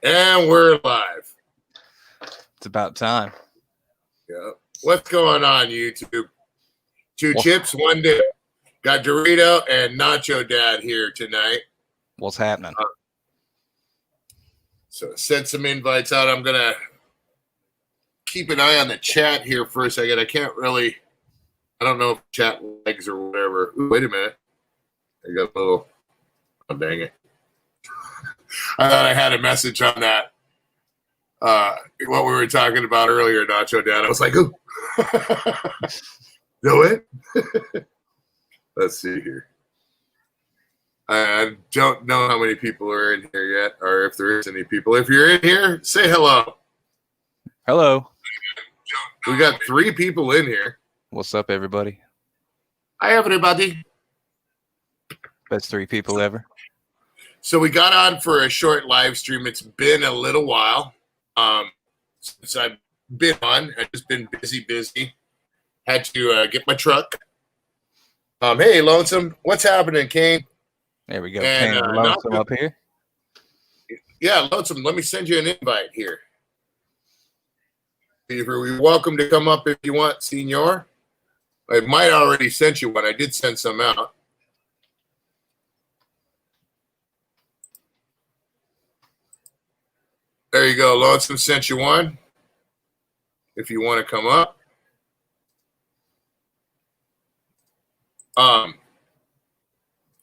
And we're live. It's about time. Yeah. What's going on, YouTube? Two Well, chips, one dip. Got Dorito and Nacho Dad here tonight. What's happening? So send some invites out. I'm gonna keep an eye on the chat here for a second. I don't know if chat lags or whatever. Ooh, wait a minute. I got a little. Oh, dang it. I thought I had a message on that. What we were talking about earlier, Nacho Dad. I was like, ooh. Do it. Let's see here. I don't know how many people are in here yet, or if there is any people. If you're in here, say hello. Hello. We got 3 people in here. What's up, everybody? Hi, everybody. Best 3 people ever. So we got on for a short live stream. It's been a little while since I've been on. I've just been busy. Had to get my truck. Hey, Lonesome. What's happening, Kane? There we go. And, Kane Lonesome up here. Yeah, Lonesome, let me send you an invite here. You're welcome to come up if you want, Senor. I might already sent you one. I did send some out. There you go. Lonesome sent you one. If you want to come up.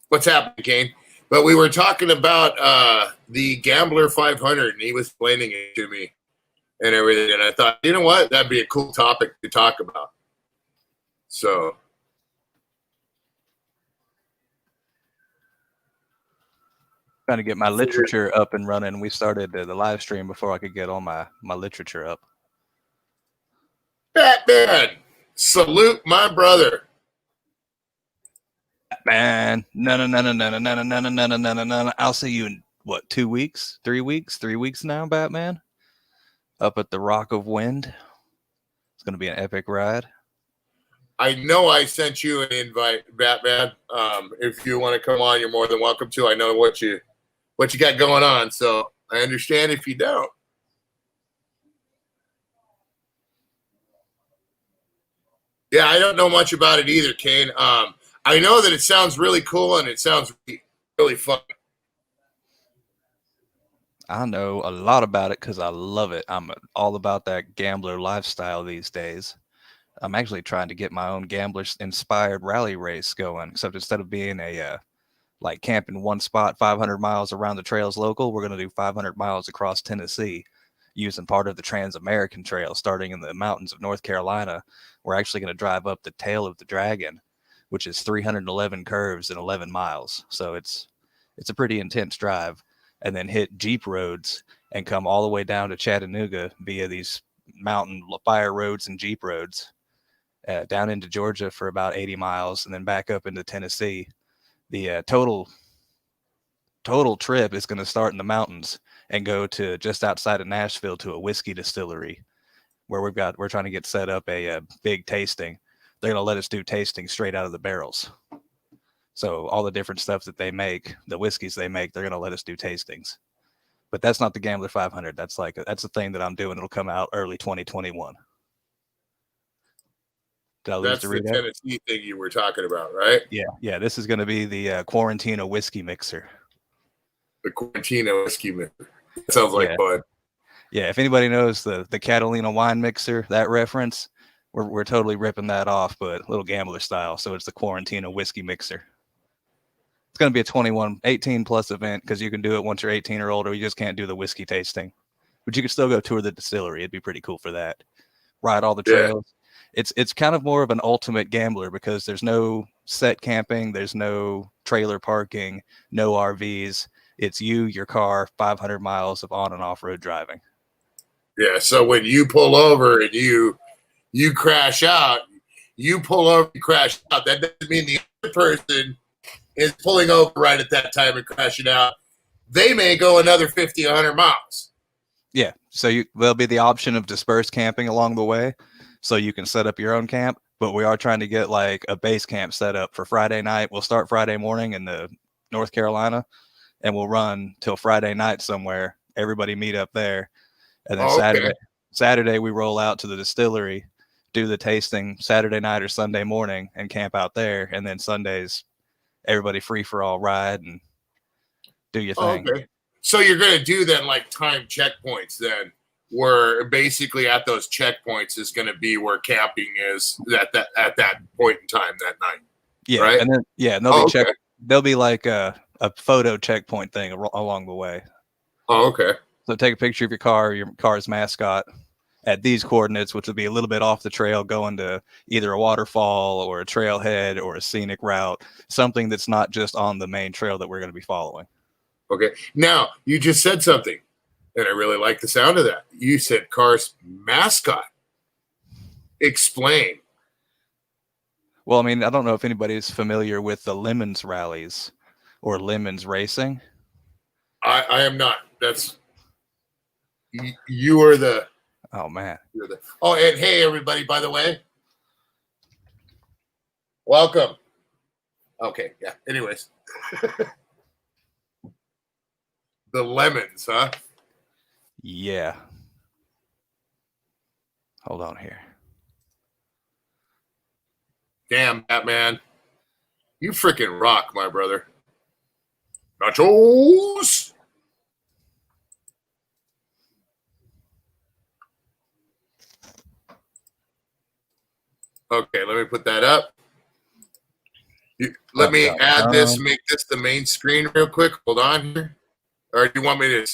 What's happening, Kane? But we were talking about the Gambler 500, and he was explaining it to me and everything. And I thought, you know what? That'd be a cool topic to talk about. So. Trying to get my literature up and running. We started the live stream before I could get all my literature up. Batman, salute my brother. Man, no. I'll see you in what, 2 weeks? 3 weeks? 3 weeks now, Batman. Up at the Rock of Wind. It's going to be an epic ride. I know I sent you an invite, Batman. If you want to come on, you're more than welcome to. I know what you got going on, so I understand if you don't. Yeah, I don't know much about it either, Kane. I know that it sounds really cool and it sounds really fun. I know a lot about it because I love it. I'm all about that gambler lifestyle these days. I'm actually trying to get my own gambler-inspired rally race going, except instead of being a like camp in one spot 500 miles around the trails local, we're going to do 500 miles across Tennessee using part of the Trans-American Trail starting in the mountains of North Carolina. We're actually going to drive up the Tail of the Dragon, which is 311 curves in 11 miles. So it's a pretty intense drive, and then hit Jeep roads and come all the way down to Chattanooga via these mountain fire roads and Jeep roads down into Georgia for about 80 miles and then back up into Tennessee. The total trip is going to start in the mountains and go to just outside of Nashville to a whiskey distillery where we're trying to get set up a big tasting. They're going to let us do tasting straight out of the barrels. So all the different stuff that they make, the whiskeys they make, they're going to let us do tastings. But that's not the Gambler 500. That's a thing that I'm doing. It'll come out early 2021. That's the Tennessee thing you were talking about, right? Yeah. This is going to be the Quarantina whiskey mixer. The Quarantina whiskey mixer. That sounds like fun. Yeah, if anybody knows the Catalina wine mixer, that reference, we're totally ripping that off, but a little gambler style. So it's the Quarantina whiskey mixer. It's going to be a 18 plus event because you can do it once you're 18 or older. You just can't do the whiskey tasting, but you can still go tour the distillery. It'd be pretty cool for that. Ride all the trails. It's kind of more of an ultimate gambler because there's no set camping. There's no trailer parking, no RVs. It's you, your car, 500 miles of on and off road driving. Yeah. So when you pull over and you crash out, you pull over, you crash out. That doesn't mean the other person is pulling over right at that time and crashing out. They may go another 50, 100 miles. Yeah. So there'll be the option of dispersed camping along the way. So you can set up your own camp, but we are trying to get like a base camp set up for Friday night. We'll start Friday morning in the North Carolina, and we'll run till Friday night somewhere. Everybody meet up there, and then Oh, okay. Saturday we roll out to the distillery, do the tasting Saturday night or Sunday morning, and camp out there. And then Sundays, everybody free for all ride and do your Oh, thing. okay. So you're gonna do then like time checkpoints then, where basically at those checkpoints is gonna be where camping is at that point in time that night. Yeah, right? and then there'll be like a photo checkpoint thing along the way. Oh, okay. So take a picture of your car's mascot at these coordinates, which would be a little bit off the trail, going to either a waterfall or a trailhead or a scenic route, something that's not just on the main trail that we're going to be following. Okay. Now, you just said something, and I really like the sound of that. You said car's mascot. Explain. Well, I mean, I don't know if anybody's familiar with the Lemons rallies or Lemons racing. I am not. That's you are the. Oh man. You're the. Oh, and hey, everybody! By the way, welcome. Okay. Yeah. Anyways, the Lemons, huh? Yeah. Hold on here. Damn, Batman. You freaking rock, my brother. Nachos. Okay, let me put that up. Let me add this, make this the main screen real quick. Hold on here. Or do you want me to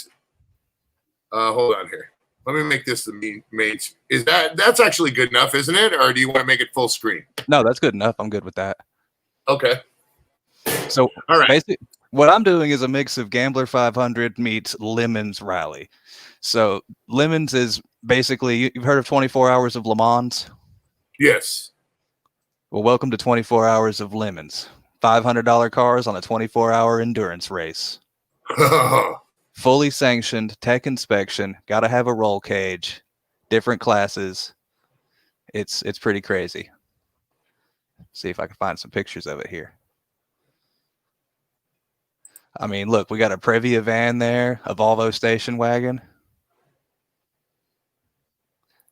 hold on here. Let me make this the main. Is that's actually good enough, isn't it? Or do you want to make it full screen? No, that's good enough. I'm good with that. Okay. So, all right. Basically, what I'm doing is a mix of Gambler 500 meets Lemons Rally. So, Lemons is basically, you've heard of 24 Hours of Le Mans? Yes. Well, welcome to 24 Hours of Lemons. $500 cars on a 24-hour endurance race. Fully sanctioned, tech inspection, got to have a roll cage, different classes. It's pretty crazy. See if I can find some pictures of it here. I mean, look, we got a Previa van there, a Volvo station wagon.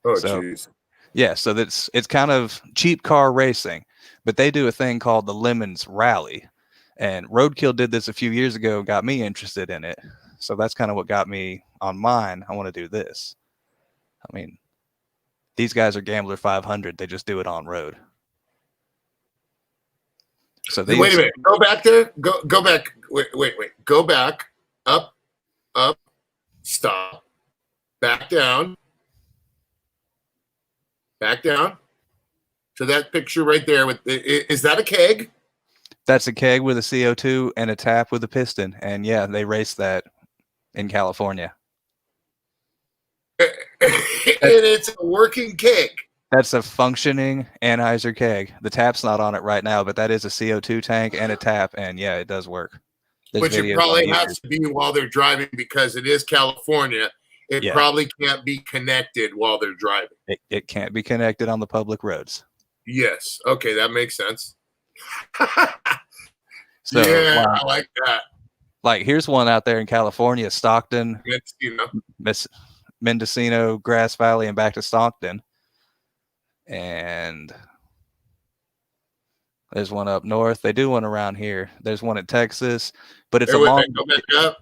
Oh, jeez. Yeah, so it's kind of cheap car racing, but they do a thing called the Lemons Rally. And Roadkill did this a few years ago, got me interested in it. So that's kind of what got me on mine. I want to do this. I mean, these guys are Gambler 500. They just do it on road. So wait a minute. Go back there. Go back. Wait. Go back. Up. Stop. Back down. Back down. So that picture right there is that a keg? That's a keg with a CO2 and a tap with a piston. And yeah, they race that in California. And it's a working keg. That's a functioning Anheuser keg. The tap's not on it right now, but that is a CO2 tank and a tap. And yeah, it does work. Which it probably has to be while they're driving because it is California. It probably can't be connected while they're driving. It can't be connected on the public roads. Yes. Okay, that makes sense. So, yeah, wow. I like that. Like, here's one out there in California, Stockton, Mendocino, Grass Valley, and back to Stockton. And there's one up north. They do one around here. There's one in Texas, but it's go back up.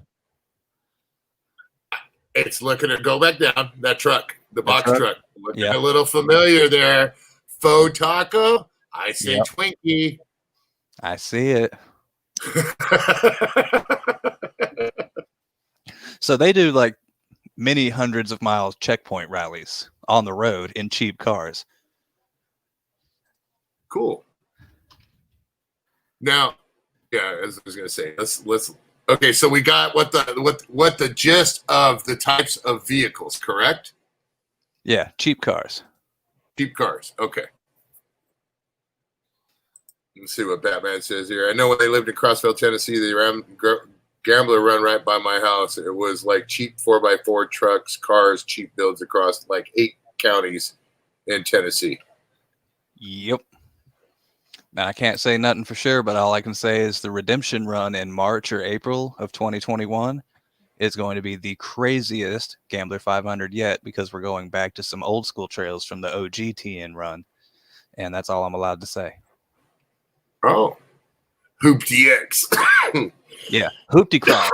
It's looking to go back down. That truck, the box truck. Looking a little familiar there. Faux Taco. I say Twinkie. I see it. So they do like many hundreds of miles checkpoint rallies on the road in cheap cars. Cool. Now, yeah, as I was gonna say, let's. Okay, so we got what the gist of the types of vehicles, correct? Yeah, cheap cars. Cheap cars. Okay. Let's see what Batman says here. I know when they lived in Crossville, Tennessee, the Gambler run right by my house. It was like cheap 4x4 trucks, cars, cheap builds across like 8 counties in Tennessee. Yep. And I can't say nothing for sure, but all I can say is the redemption run in March or April of 2021 is going to be the craziest Gambler 500 yet, because we're going back to some old school trails from the OG TN run. And that's all I'm allowed to say. Oh, Hoop DX. Yeah. Hoopty Cross.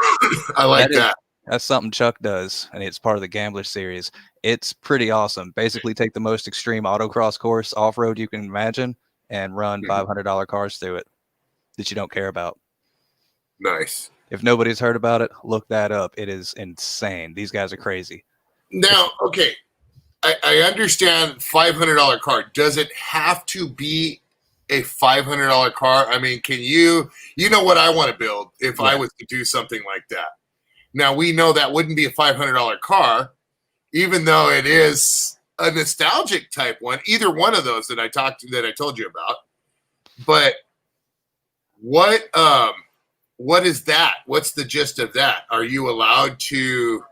I like that. That's something Chuck does, and it's part of the Gambler series. It's pretty awesome. Basically, take the most extreme autocross course off-road you can imagine and run $500 cars through it that you don't care about. Nice. If nobody's heard about it, look that up. It is insane. These guys are crazy. Now, okay, I understand $500 car. Does it have to be a $500 car? I mean, can you know what I want to build if I was to do something like that? Now, we know that wouldn't be a $500 car, even though it is a nostalgic type one. Either one of those that I told you about. But what is that? What's the gist of that? Are you allowed to?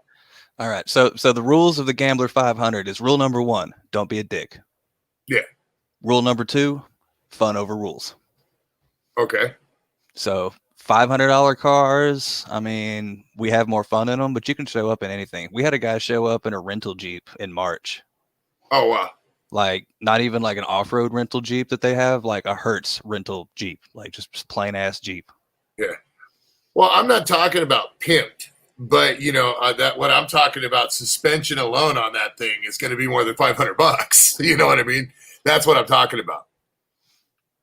All right. So the rules of the Gambler 500 is rule number 1, don't be a dick. Yeah. Rule number 2, fun over rules. Okay. So $500 cars, I mean, we have more fun in them, but you can show up in anything. We had a guy show up in a rental Jeep in March. Oh, wow. Like, not even like an off-road rental Jeep that they have, like a Hertz rental Jeep, like just plain ass Jeep. Yeah. Well, I'm not talking about pimped, but that what I'm talking about, suspension alone on that thing is going to be more than $500. You know what I mean? That's what I'm talking about.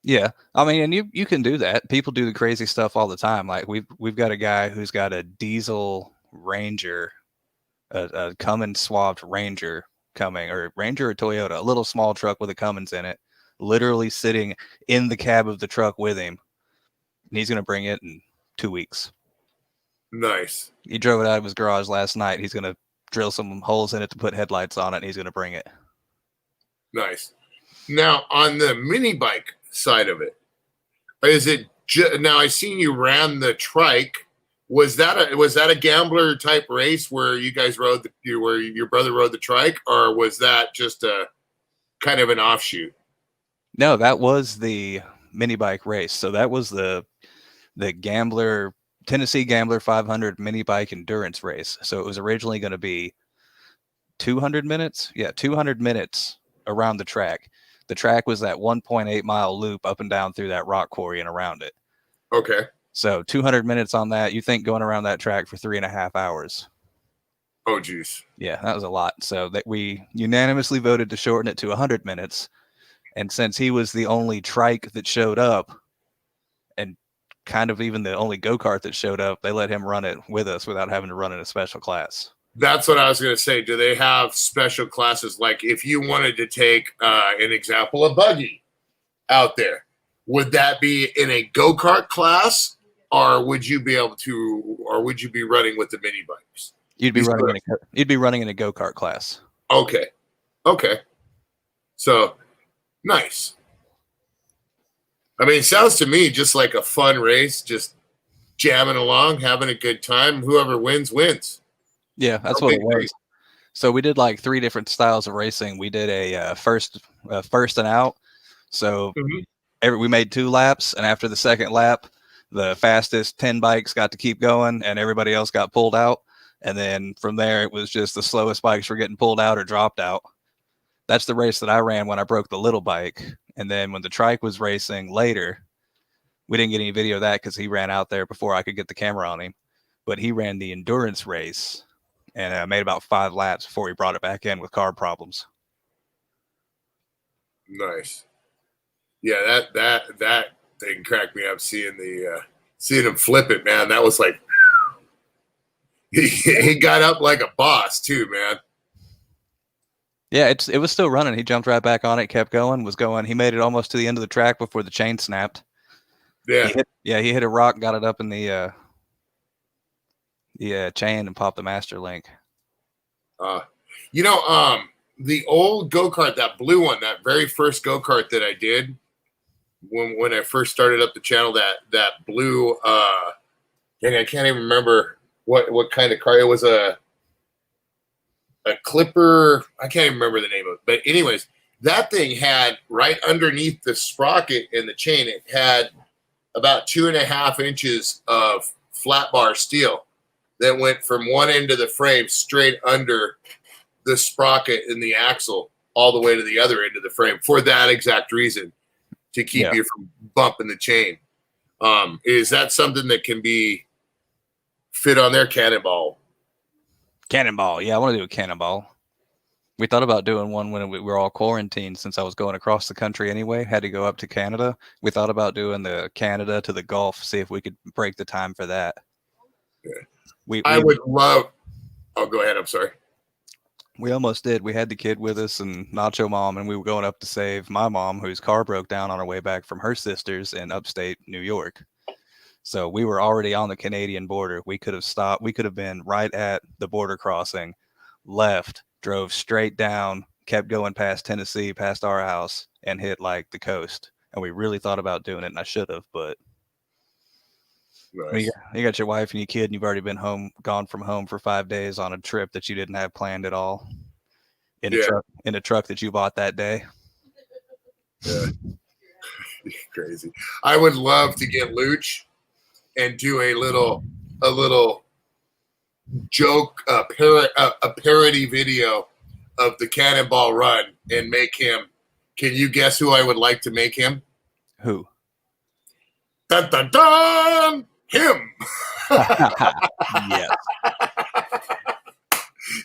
Yeah, I mean, and you can do that. People do the crazy stuff all the time. Like we've got a guy who's got a diesel Ranger, a Cummins swapped Ranger coming, or Ranger or Toyota, a little small truck with a Cummins in it, literally sitting in the cab of the truck with him. And he's going to bring it in 2 weeks. Nice. He drove it out of his garage last night. He's going to drill some holes in it to put headlights on it, and he's going to bring it. Nice. Now, on the mini bike side of it, is it now? I seen you ran the trike. Was that a Gambler type race where you guys rode where your brother rode the trike, or was that just a kind of an offshoot? No, that was the mini bike race. So that was the Gambler Tennessee Gambler 500 mini bike endurance race. So it was originally going to be 200 minutes. Yeah, 200 minutes around the track. The track was that 1.8 mile loop up and down through that rock quarry and around it. Okay. So 200 minutes on that. You think going around that track for 3.5 hours. Oh, geez. Yeah, that was a lot. So that we unanimously voted to shorten it to 100 minutes. And since he was the only trike that showed up, and kind of even the only go-kart that showed up, they let him run it with us without having to run in a special class. That's what I was going to say. Do they have special classes? Like if you wanted to take an example, a buggy out there, would that be in a go-kart class, or would you be able to, or would you be running with the mini bikes? You'd be running in a go-kart class. Okay. So nice. I mean, it sounds to me just like a fun race, just jamming along, having a good time. Whoever wins, wins. Yeah, that's what it was. So we did like 3 different styles of racing. We did a first and out. So we made 2 laps, and after the second lap, the fastest 10 bikes got to keep going, and everybody else got pulled out. And then from there, it was just the slowest bikes were getting pulled out or dropped out. That's the race that I ran when I broke the little bike. And then when the trike was racing later, we didn't get any video of that because he ran out there before I could get the camera on him. But he ran the endurance race and made about 5 laps before he brought it back in with carb problems. Nice. Yeah, that thing cracked me up seeing him flip it, man. That was like he got up like a boss too, man. Yeah, it was still running. He jumped right back on it, kept going, was going. He made it almost to the end of the track before the chain snapped. Yeah. He hit a rock, got it up in the chain and popped the master link. The old go-kart, that blue one, that very first go-kart that I did when I first started up the channel, that blue and I can't even remember what kind of car it was. A Clipper, I can't even remember the name of it. But anyways, that thing had right underneath the sprocket and the chain, it had about 2.5 inches of flat bar steel that went from one end of the frame straight under the sprocket and the axle all the way to the other end of the frame for that exact reason, to keep you from bumping the chain. Is that something that can be fit on their Cannonball? Cannonball. Yeah, I want to do a Cannonball. We thought about doing one when we were all quarantined, since I was going across the country anyway, had to go up to Canada. We thought about doing the Canada to the Gulf, see if we could break the time for that. Yeah. I would love. Oh, go ahead. I'm sorry. We almost did. We had the kid with us and Nacho Mom, and we were going up to save my mom, whose car broke down on her way back from her sister's in upstate New York. So we were already on the Canadian border. We could have stopped. We could have been right at the border crossing, left, drove straight down, kept going past Tennessee, past our house, and hit like the coast. And we really thought about doing it, and I should have, but nice. You got your wife and your kid, and you've already been gone from home for 5 days on a trip that you didn't have planned at all. In a truck that you bought that day. Yeah. Crazy. I would love to get Luch and do a little joke, a parody video of the Cannonball Run and make him. Can you guess who I would like to make him? Who? Dun dun dun! Him. Yes.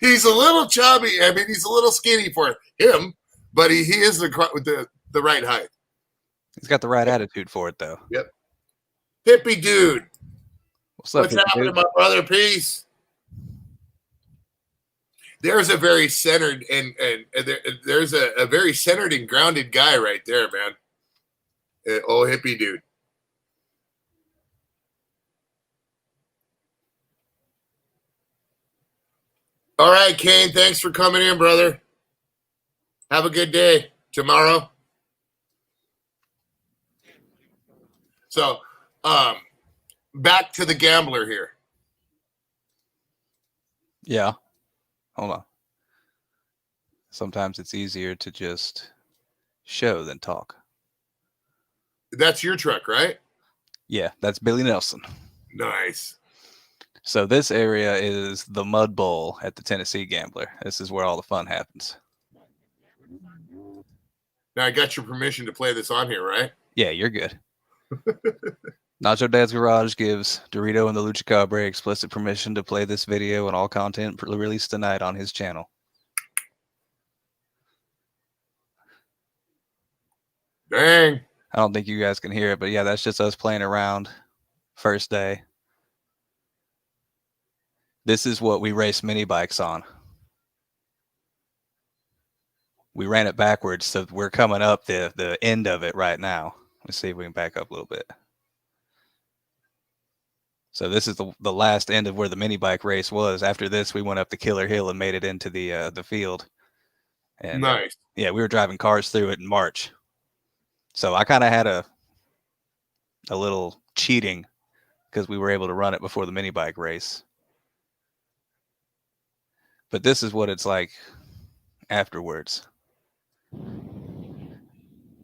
He's a little chubby. I mean, he's a little skinny for him, but he is the right height. He's got the right attitude for it, though. Yep. Hippie dude. What's up, What's happening, my brother? Peace. There's a very centered and there's a very centered and grounded guy right there, man. Old hippie dude. All right, Kane. Thanks for coming in, brother. Have a good day tomorrow. So, back to the gambler here. Yeah. Hold on. Sometimes it's easier to just show than talk. That's your truck, right? Yeah, that's Billy Nelson. Nice. So this area is the Mud Bowl at the Tennessee Gambler. This is where all the fun happens. Now, I got your permission to play this on here, right? Yeah, you're good. Nacho Dad's Garage gives Dorito and the Lucha Cabre explicit permission to play this video and all content released tonight on his channel. Dang. I don't think you guys can hear it, but yeah, that's just us playing around. First day. This is what we race mini bikes on. We ran it backwards, so we're coming up the end of it right now. Let's see if we can back up a little bit. So this is the last end of where the mini bike race was. After this, we went up the Killer Hill and made it into the field. And nice. Yeah, we were driving cars through it in March. So I kind of had a little cheating because we were able to run it before the mini bike race. But this is what it's like afterwards. I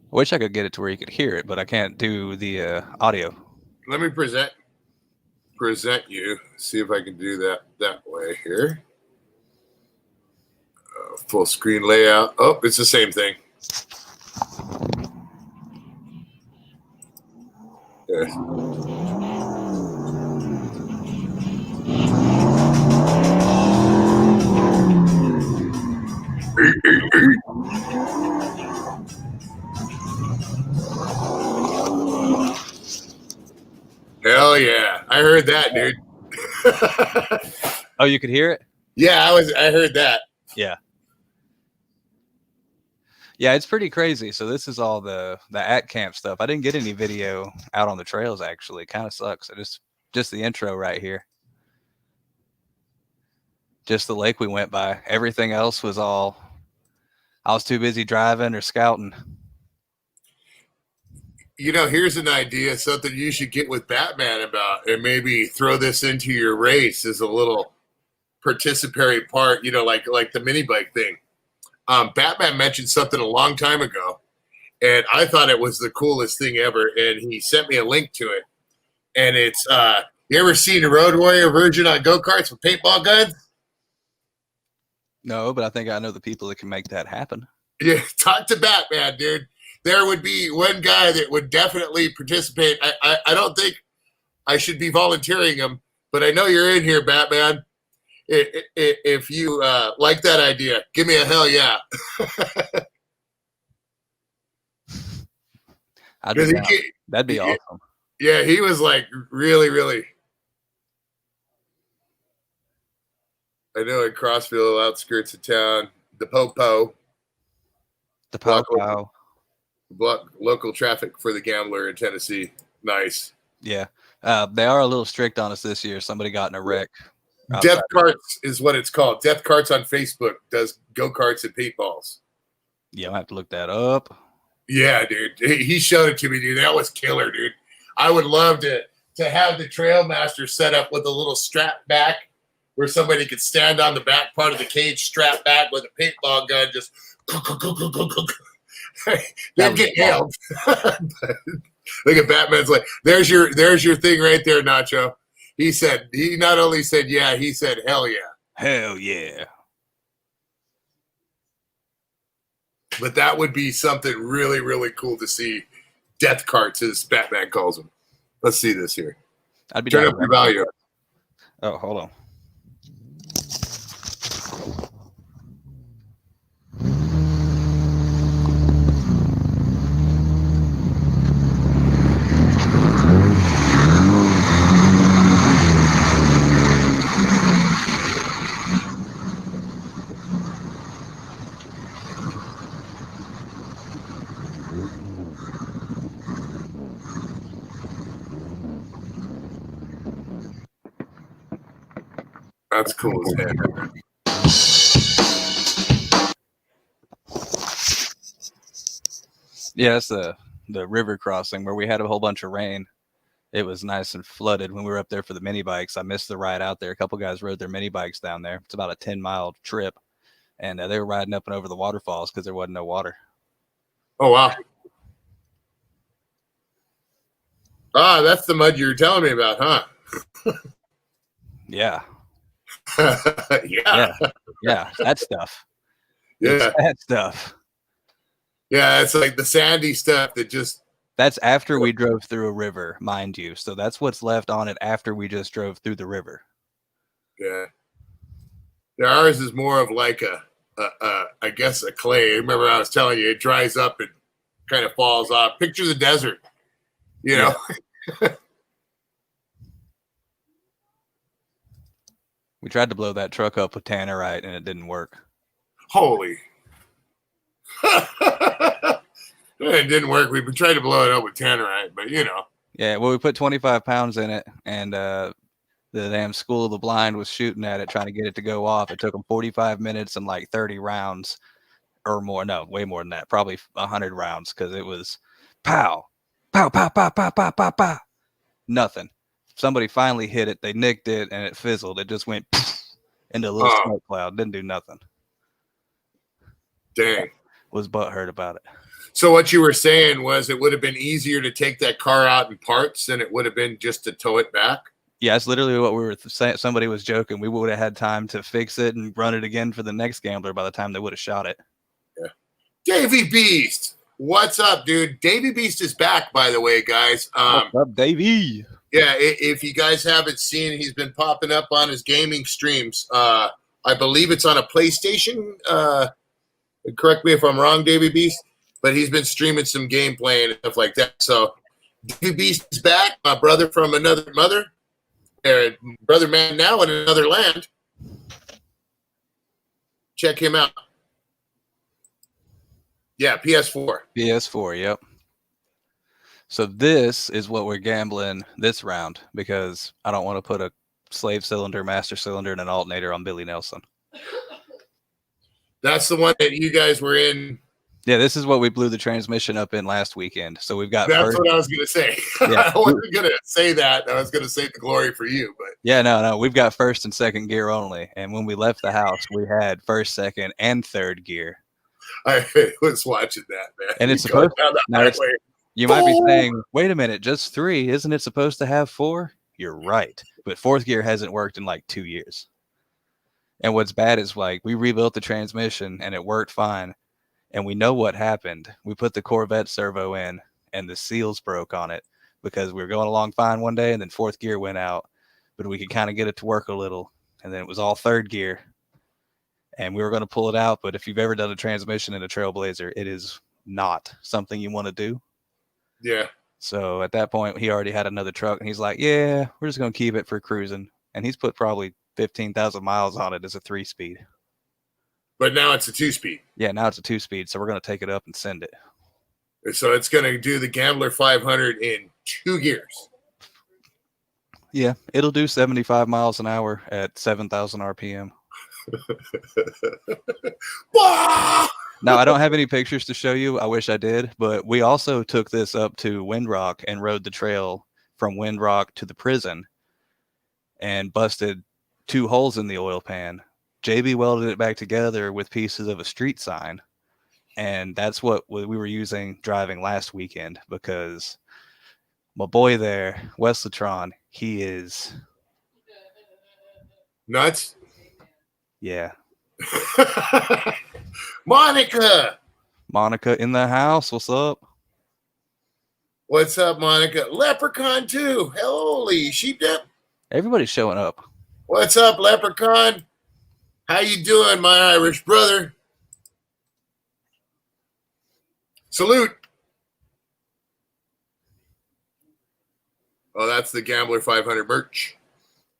wish I could get it to where you could hear it, but I can't do the audio. Let me present you. See if I can do that way here. Full screen layout. Oh, it's the same thing. Yes. Hell yeah. I heard that, dude. Oh, you could hear it? Yeah, I heard that. Yeah. Yeah, it's pretty crazy. So this is all the at camp stuff. I didn't get any video out on the trails, actually. It kind of sucks. Just the intro right here. Just the lake we went by. Everything else was all, I was too busy driving or scouting. You know, here's an idea, something you should get with Batman about, and maybe throw this into your race as a little participatory part, you know, like the mini bike thing. Batman mentioned something a long time ago, and I thought it was the coolest thing ever. And he sent me a link to it, and it's you ever seen a Road Warrior version on go karts with paintball guns? No, but I think I know the people that can make that happen. Yeah, talk to Batman, dude. There would be one guy that would definitely participate. I don't think I should be volunteering him, but I know you're in here, Batman. If you like that idea, give me a hell yeah. That'd be awesome. Yeah, he was like really, really. I know in Crossville, outskirts of town, the Popo. The Popo. Block local traffic for the gambler in Tennessee. Nice. Yeah. They are a little strict on us this year. Somebody got in a wreck. Death Carts is what it's called. Death Carts on Facebook does go-karts and paintballs. Yeah, I'll have to look that up. Yeah, dude. He showed it to me, dude. That was killer, dude. I would love to have the Trailmaster set up with a little strap back where somebody could stand on the back part of the cage, strap back with a paintball gun, just they'd get nailed. Look at Batman's like, there's your thing right there, Nacho. He not only said yeah, he said hell yeah. Hell yeah. But that would be something really, really cool to see. Death carts, as Batman calls them. Let's see this here. I'd be Turn up your volume. Oh, hold on. That's cool as heck. Yeah, that's the river crossing where we had a whole bunch of rain. It was nice and flooded when we were up there for the mini bikes. I missed the ride out there. A couple guys rode their mini bikes down there. It's about a 10-mile trip, and they were riding up and over the waterfalls because there wasn't no water. Oh wow! Ah, that's the mud you were telling me about, huh? Yeah. Yeah, that stuff. Yeah, that stuff. Yeah, it's like the sandy stuff that just. That's after we drove through a river, mind you. So that's what's left on it after we just drove through the river. Yeah. Ours is more of like I guess a clay. Remember I was telling you, it dries up and kind of falls off. Picture the desert, you know. Yeah. We tried to blow that truck up with tannerite and it didn't work. Holy. It didn't work. We've been trying to blow it up with tannerite, but you know. Yeah, well, we put 25 pounds in it, and the damn School of the Blind was shooting at it, trying to get it to go off. It took them 45 minutes and like 30 rounds or more. No, way more than that. Probably 100 rounds because it was pow, pow, pow, pow, pow, pow, pow, pow. Nothing. Somebody finally hit it. They nicked it, and it fizzled. It just went into a little smoke cloud. Didn't do nothing. Dang. Was butthurt about it. So what you were saying was it would have been easier to take that car out in parts than it would have been just to tow it back? Yeah, that's literally what we were saying. Somebody was joking. We would have had time to fix it and run it again for the next gambler by the time they would have shot it. Yeah. Davey Beast. What's up, dude? Davey Beast is back, by the way, guys. What's up, Davey? Yeah, if you guys haven't seen, he's been popping up on his gaming streams. I believe it's on a PlayStation. Correct me if I'm wrong, Davey Beast, but he's been streaming some gameplay and stuff like that. So Davey Beast is back, my brother from another mother, brother man now in another land. Check him out. Yeah, PS4. PS4, yep. So this is what we're gambling this round because I don't want to put a slave cylinder, master cylinder, and an alternator on Billy Nelson. That's the one that you guys were in. Yeah, this is what we blew the transmission up in last weekend. So we've got. That's what I was going to say. Yeah. I wasn't going to say that. I was going to save the glory for you, but. Yeah, no. We've got first and second gear only. And when we left the house, we had first, second, and third gear. I was watching that, man. And it's Going supposed down the now it's, highway. you might be Boom! saying, wait a minute, just 3. Isn't it supposed to have 4? You're right. But fourth gear hasn't worked in like 2 years. And what's bad is like we rebuilt the transmission and it worked fine. And we know what happened. We put the Corvette servo in and the seals broke on it because we were going along fine one day and then fourth gear went out. But we could kind of get it to work a little. And then it was all third gear. And we were going to pull it out. But if you've ever done a transmission in a Trailblazer, it is not something you want to do. Yeah. So at that point, he already had another truck, and he's like, yeah, we're just going to keep it for cruising. And he's put probably 15,000 miles on it as a 3-speed. But now it's a 2-speed. Yeah, now it's a 2-speed, so we're going to take it up and send it. So it's going to do the Gambler 500 in 2 gears. Yeah, it'll do 75 miles an hour at 7,000 RPM. Now, I don't have any pictures to show you. I wish I did. But we also took this up to Windrock and rode the trail from Windrock to the prison and busted 2 holes in the oil pan. JB welded it back together with pieces of a street sign. And that's what we were using driving last weekend because my boy there, Wesletron, he is nuts. Yeah. Monica in the house. What's up? What's up, Monica? Leprechaun too. Holy sheep dip. Everybody's showing up. What's up, Leprechaun? How you doing, my Irish brother? Salute. Oh, that's the Gambler 500 merch.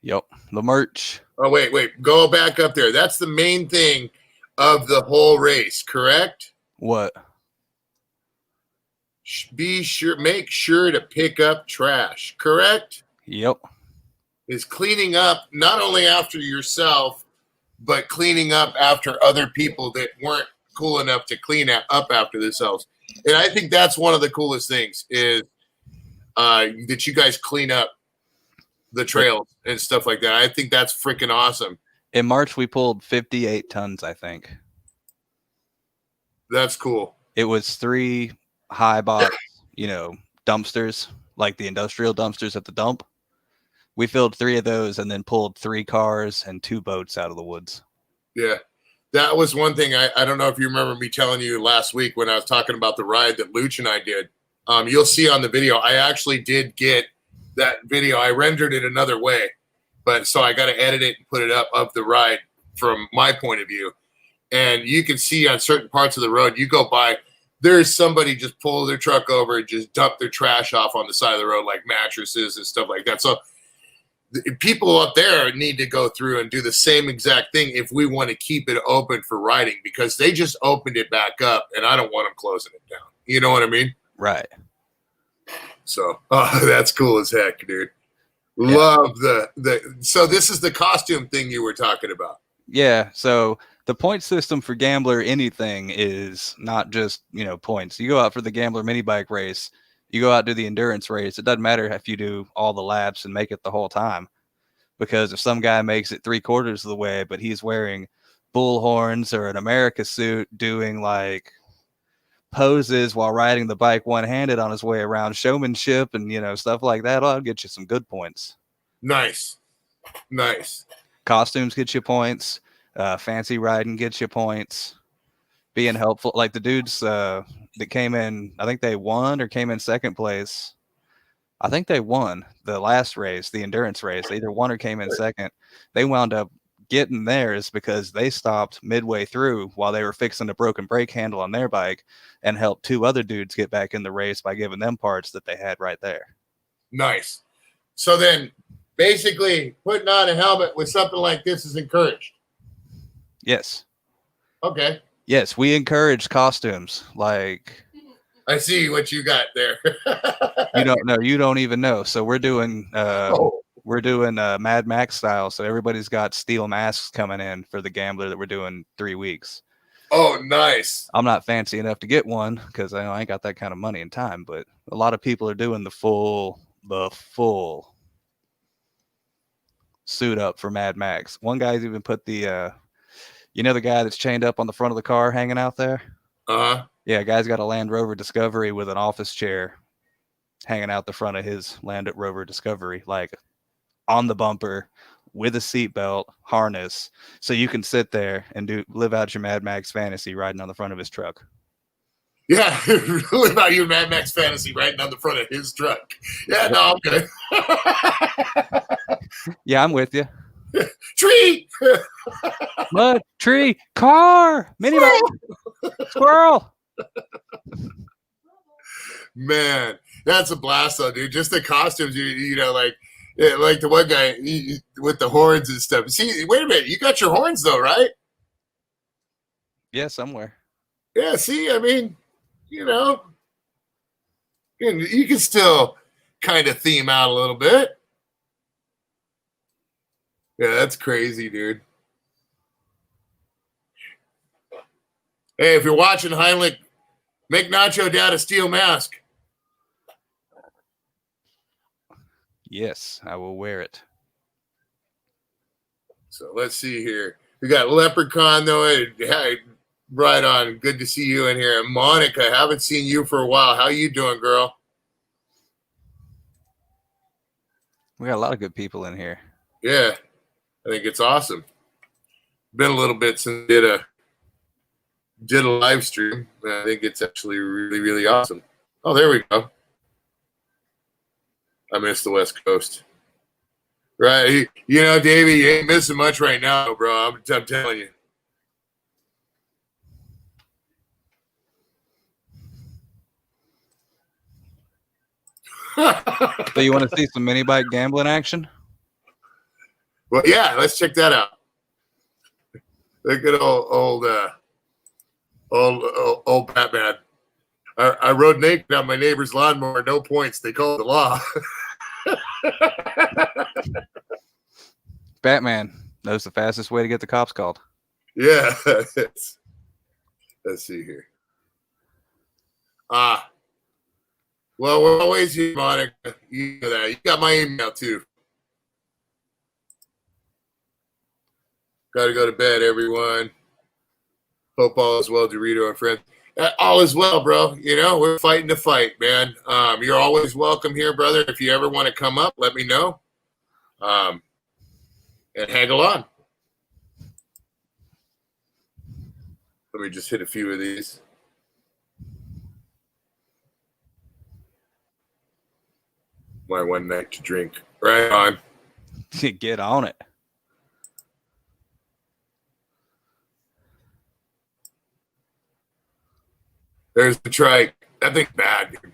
Yep, the merch. Oh, wait. Go back up there. That's the main thing of the whole race, correct? What? Make sure to pick up trash, correct? Yep. Is cleaning up not only after yourself, but cleaning up after other people that weren't cool enough to clean up after themselves. And I think that's one of the coolest things is that you guys clean up the trails and stuff like that. I think that's freaking awesome. In March, we pulled 58 tons, I think. That's cool. It was 3 high box, dumpsters, like the industrial dumpsters at the dump. We filled 3 of those and then pulled 3 cars and 2 boats out of the woods. Yeah. That was one thing. I don't know if you remember me telling you last week when I was talking about the ride that Luch and I did. You'll see on the video, I actually did get that video. I rendered it another way, but so I got to edit it and put it up of the ride from my point of view. And you can see on certain parts of the road, you go by, there's somebody just pull their truck over and just dump their trash off on the side of the road, like mattresses and stuff like that. So people up there need to go through and do the same exact thing if we want to keep it open for riding, because they just opened it back up and I don't want them closing it down. You know what I mean? Right. So that's cool as heck, dude. Yeah. Love so this is the costume thing you were talking about. Yeah. So the point system for Gambler anything is not just, points. You go out for the Gambler mini bike race, you go out do the endurance race. It doesn't matter if you do all the laps and make it the whole time, because if some guy makes it 3/4 of the way, but he's wearing bull horns or an America suit doing like poses while riding the bike one-handed on his way around, showmanship and stuff like that, I'll get you some good points. Nice. Costumes get you points. Fancy riding gets you points. Being helpful, like the dudes that came in, I think they won or came in second place. I think they won the last race, the endurance race. They either won or came in second. They wound up getting theirs because they stopped midway through while they were fixing a broken brake handle on their bike and helped 2 other dudes get back in the race by giving them parts that they had right there. Nice. So then basically putting on a helmet with something like this is encouraged. Yes. Okay. Yes, we encourage costumes. Like, I see what you got there. You don't know. You don't even know. So we're doing Mad Max style. So everybody's got steel masks coming in for the Gambler that we're doing 3 weeks. Oh, nice. I'm not fancy enough to get one because I ain't got that kind of money and time. But a lot of people are doing the full suit up for Mad Max. One guy's even put the You know the guy that's chained up on the front of the car hanging out there? Uh-huh. Yeah, guy's got a Land Rover Discovery with an office chair hanging out the front of his Land Rover Discovery, like on the bumper with a seatbelt harness, so you can sit there and live out your Mad Max fantasy riding on the front of his truck. Yeah, what about your Mad Max fantasy riding on the front of his truck? Yeah, no, I'm good. Yeah, I'm with you. Tree! Mud, tree, car, minibus, squirrel. Man, that's a blast, though, dude. Just the costumes, you know, like the one guy with the horns and stuff. See, wait a minute. You got your horns, though, right? Yeah, somewhere. Yeah, see, I mean, you know, you can still kind of theme out a little bit. Yeah, that's crazy, dude. Hey, if you're watching Heimlich, make Nacho Dad a steel mask. Yes, I will wear it. So let's see here. We got Leprechaun, though. Hey, right on. Good to see you in here. And Monica, haven't seen you for a while. How you doing, girl? We got a lot of good people in here. Yeah, I think it's awesome. Been a little bit since I did a live stream. I think it's actually really, really awesome. Oh, there we go. I miss the West Coast. Right. You know, Davey, you ain't missing much right now, bro. I'm telling you. So you want to see some mini bike gambling action? Well, yeah, let's check that out. Look at old Batman. I rode naked on my neighbor's lawnmower, no points. They call it the law. Batman knows the fastest way to get the cops called. Yeah. Let's see here. Well, we're always here, Monica. You know that. You got my email too. Got to go to bed, everyone. Hope all is well, Dorito and friends. All is well, bro. You know, we're fighting the fight, man. You're always welcome here, brother. If you ever want to come up, let me know. And haggle on. Let me just hit a few of these. My one night to drink. Right on. Get on it. There's the trike. That thing's bad, dude.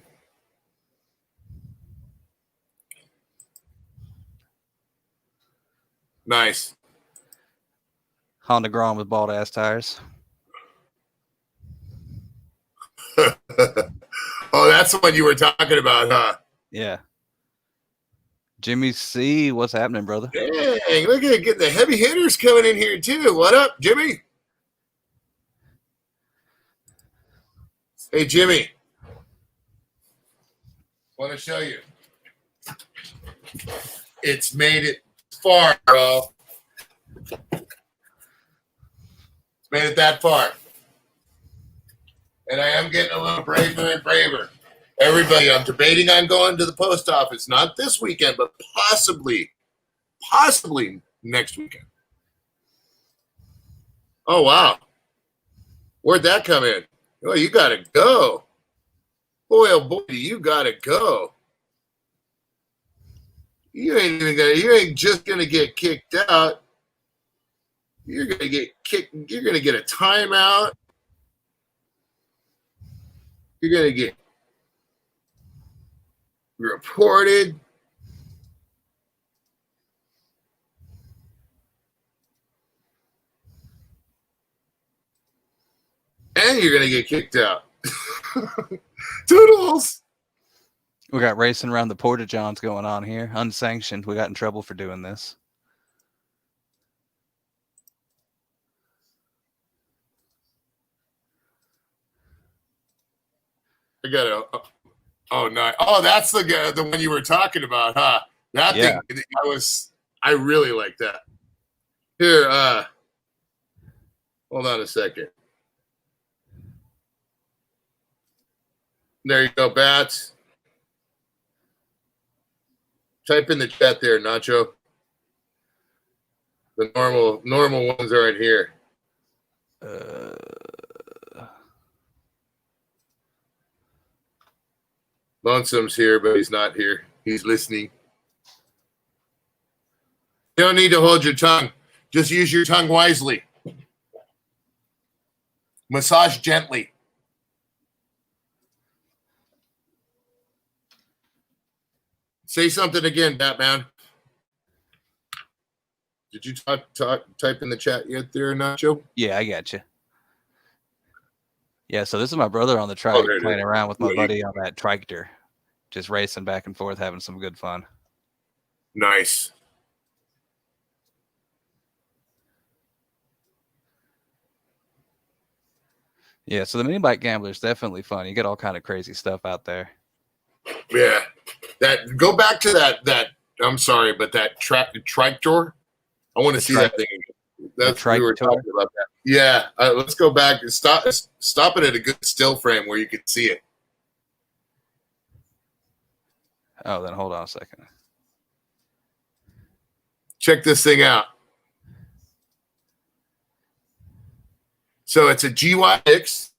Nice. Honda Grom with bald ass tires. Oh, that's the one you were talking about, huh? Yeah. Jimmy C, what's happening, brother? Dang, look at it, getting the heavy hitters coming in here too. What up, Jimmy? Hey, Jimmy. Want to show you. It's made it far, bro. It's made it that far. And I am getting a little braver and braver. Everybody, I'm debating on going to the post office. Not this weekend, but possibly next weekend. Oh, wow. Where'd that come in? Oh, you got to go. Boy, oh boy, you got to go. You ain't just going to get kicked out. You're going to get kicked. You're going to get a timeout. You're going to get reported. And you're going to get kicked out. Toodles. We got racing around the Porta Johns going on here. Unsanctioned. We got in trouble for doing this. I got a. Oh, no. Oh, that's the one you were talking about, huh? That Yeah. thing, I really like that. Here, Hold on a second. There you go, Bats. Type in the chat there, Nacho. The normal ones are right here. Lonesome's here, but he's not here. He's listening. You don't need to hold your tongue. Just use your tongue wisely. Massage gently. Say something again, Batman. Did you type in the chat yet there, Nacho? Yeah, I got you. Yeah, so this is my brother on the trike playing around with my buddy on that tractor, just racing back and forth, having some good fun. Nice. Yeah, so the mini bike gambler is definitely fun. You get all kind of crazy stuff out there. Yeah, go back to that. I'm sorry, but that tractor. I want to see that thing again. That's we were talking about that. Yeah, let's go back and stop it at a good still frame where you can see it. Oh, then hold on a second. Check this thing out. So it's a GYX.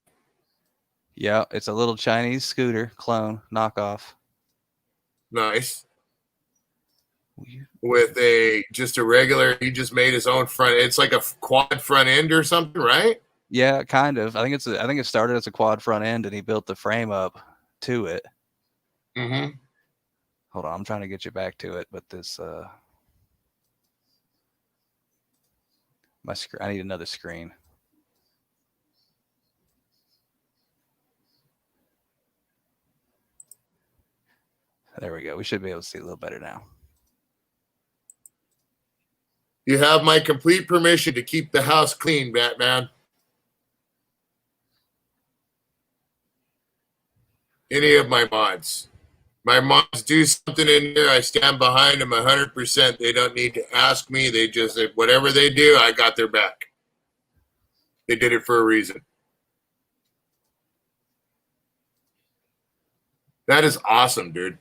Yeah, it's a little Chinese scooter clone knockoff. Nice. With just a regular, he just made his own front. It's like a quad front end or something, right? Yeah, kind of. I think it started as a quad front end, and he built the frame up to it. Mm-hmm. Hold on, I'm trying to get you back to it, but this my screen. I need another screen. There we go. We should be able to see a little better now. You have my complete permission to keep the house clean, Batman. Any of my mods. My mods do something in here. I stand behind them 100%. They don't need to ask me. They just, whatever they do, I got their back. They did it for a reason. That is awesome, dude.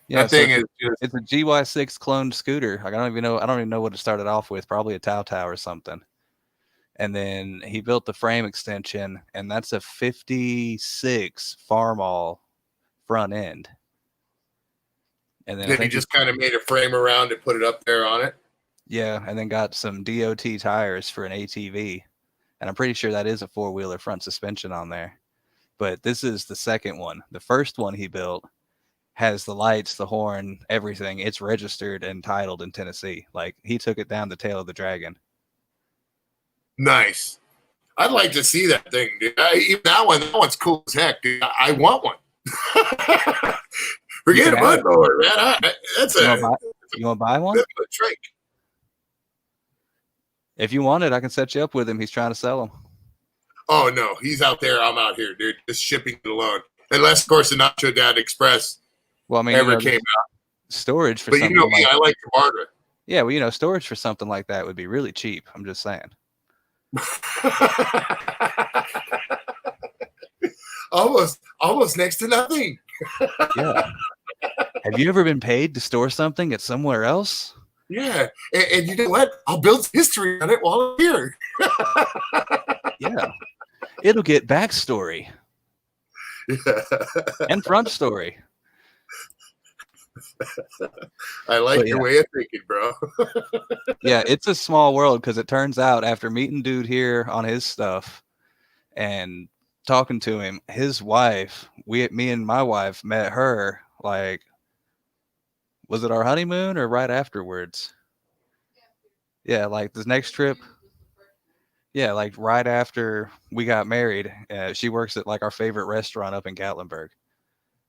Yeah, that thing is just, it's a GY6 cloned scooter. Like I don't even know what it started off with. Probably a Tao or something. And then he built the frame extension, and that's a 56 Farmall front end. And then he just kind of made a frame around and put it up there on it. Yeah, and then got some DOT tires for an ATV. And I'm pretty sure that is a four-wheeler front suspension on there. But this is the second one. The first one he built has the lights, the horn, everything. It's registered and titled in Tennessee. Like he took it down the tail of the dragon. Nice. I'd like to see that thing, dude. Even that one's cool as heck, dude. I want one. Forget a mud mower, man. You want to buy one? A trick. If you want it, I can set you up with him. He's trying to sell them. Oh no, he's out there. I'm out here, dude. Just shipping it alone. Unless, of course, the Nacho Dad Express ever came out. Storage for but something you know me, like I like to barter. Yeah, well, storage for something like that would be really cheap. I'm just saying. almost next to nothing. Yeah. Have you ever been paid to store something at somewhere else? Yeah, and you know what? I'll build history on it while I'm here. Yeah, it'll get backstory. Yeah. And front story. I like your way of thinking, bro. Yeah, it's a small world because it turns out after meeting dude here on his stuff and talking to him, his wife, me and my wife met her like, was it our honeymoon or right afterwards? Yeah, like this next trip. Yeah, like right after we got married. She works at like our favorite restaurant up in Gatlinburg.